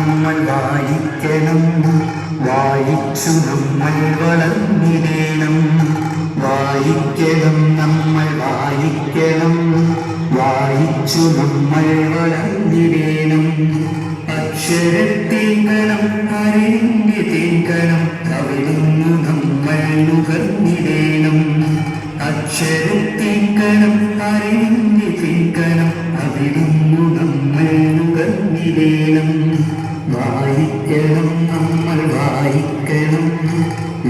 നമ്മൾ വായിക്കണം, വായിച്ചു നമ്മൾ വളർന്നിടേണം. വായിക്കണം, നമ്മൾ വായിക്കണം, വായിച്ചു നമ്മൾ വളർന്നിടേണം. അക്ഷരത്തേങ്കണം അറിവിന്റെ തേങ്കണം അവിടുന്നു നമ്മൾ നുകർന്നിടേണം. അക്ഷരത്തേങ്കണം അറിവിന്റെ തേങ്കണം അവിടുന്നു നമ്മൾ നുകർന്നിടേണം. വായിക്കണം, നമ്മൾ വായിക്കണം,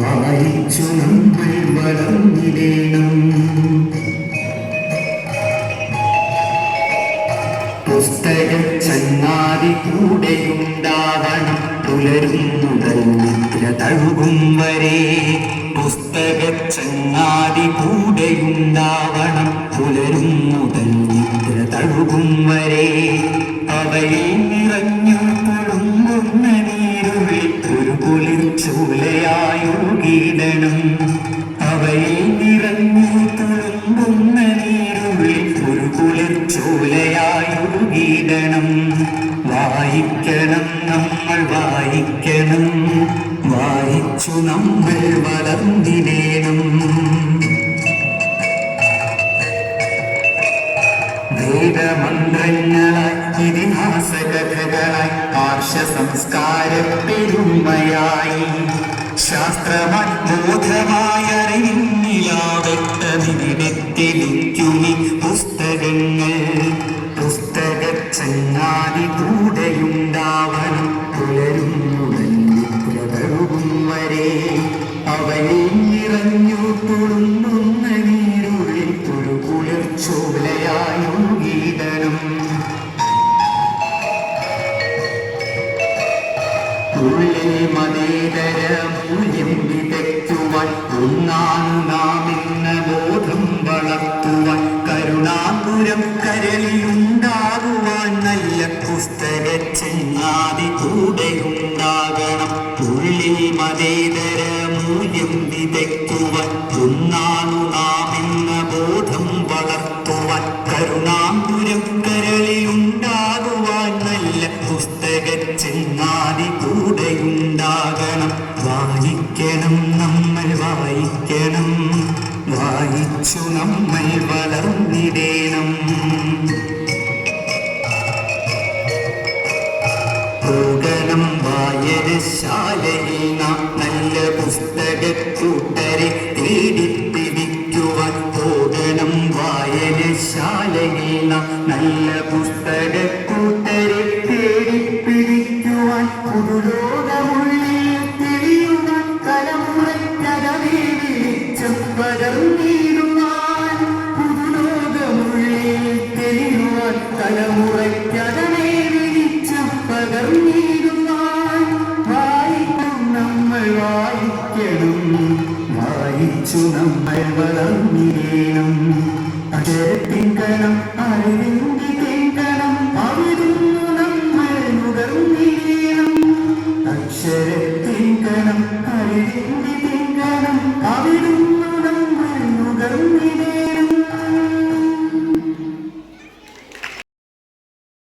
വായിച്ചു നമ്മൾ വളർന്നിടേണം. പുസ്തക ചങ്ങാതി കൂടെയുണ്ടാവണം പുലരും മുതൽ നിദ്ര തഴുകും വരെ. പുസ്തക ചങ്ങാതി കൂടെയുണ്ടാവണം പുലരും മുതൽ നിദ്ര തഴുകും വരെ. അവയിൽ നിറഞ്ഞു തുളുമ്പുന്ന നീരുവിൽ ഒരു കുളിർ ചൂലയായൊഴുകിയിടണം. അവയിൽ നിറഞ്ഞു തുളുമ്പുന്ന നീരുവിൽ ഒരു കുളിർ ചൂലയായൊഴുകിയിടണം. വായിക്കണം, നമ്മൾ വായിക്കണം, വായിച്ചു നമ്മൾ വളർന്നിടേണം. വേദമന്ത്രങ്ങളായി ഇതിഹാസ കഥകളായി ആർഷ സംസ്കാര പെരുമയായി ശാസ്ത്രമായി ബോധമായ അറിവിന്നിലാവെട്ടതിനിടത്തിലിക്കുമി പുസ്തകങ്ങൾ. പുസ്തക ചങ്ങാതി കൂടെയുണ്ടാവണം പുലരും മുതൽ നിദ്ര തഴുകും വരെ. അവനിൽ നിറഞ്ഞു തുളുമ്പുന്ന നീരുള്ളിൽ ഒരു കുളിർ ചോലയായൊഴുകിയിടണം. ഉള്ളിൽ മതേതര മൂല്യം വിതയ്ക്കുവാൻ ഒന്നാണ് നാം എന്ന ബോധം വളർത്തുവാൻ. കരുണാപുരം കരളിലുണ്ടാകുവാൻ നല്ല പുസ്തക ചങ്ങാതി കൂടെയുണ്ടാകണം. ഉള്ളിൽ മതേതര മൂല്യം വിതയ്ക്കുവാൻ ഒന്നാണ് നാം എന്ന ബോധം വളർത്തുവാൻ. കരുണാപുരം കരളിലുണ്ടാകുവാൻ നല്ല പുസ്തക ചങ്ങാതി കൂടെയുണ്ടാകണം. വായിക്കണം, നമ്മൾ വായിക്കണം, വായിച്ചു നമ്മൾ വളർന്നിടേണം. പോകണം വായനശാലയിൽ നാം നല്ല പുസ്തകക്കൂട്ടരെ തേടിപ്പിടിക്കുവാൻ. പോകണം വായനശാലയിൽ നാം നല്ല പുസ്തകക്കൂട്ടരെ തേടിപ്പിടിക്കുവാൻ. പുതുലോകമുള്ളിൽ തെളിയുവാൻ തലമുറയ്ക്കതവേ വെളിച്ചം പകർന്നിടുവാൻ. പുതുലോകമുള്ളിൽ തെളിയുവാൻ തലമുറയ്ക്കതവേ വെളിച്ചം പകർന്നിടുവാൻ. വായിക്കണം, നമ്മൾ വായിക്കണം, വായിച്ചു നമ്മൾ വളർന്നിടേണം. അക്ഷരത്തിങ്കണം അറിവിന്റെ തേങ്കണം അവിടുന്നു നമ്മൾ നുകർന്നിടേണം. അക്ഷരത്തിങ്കണം അറിവിന്റെ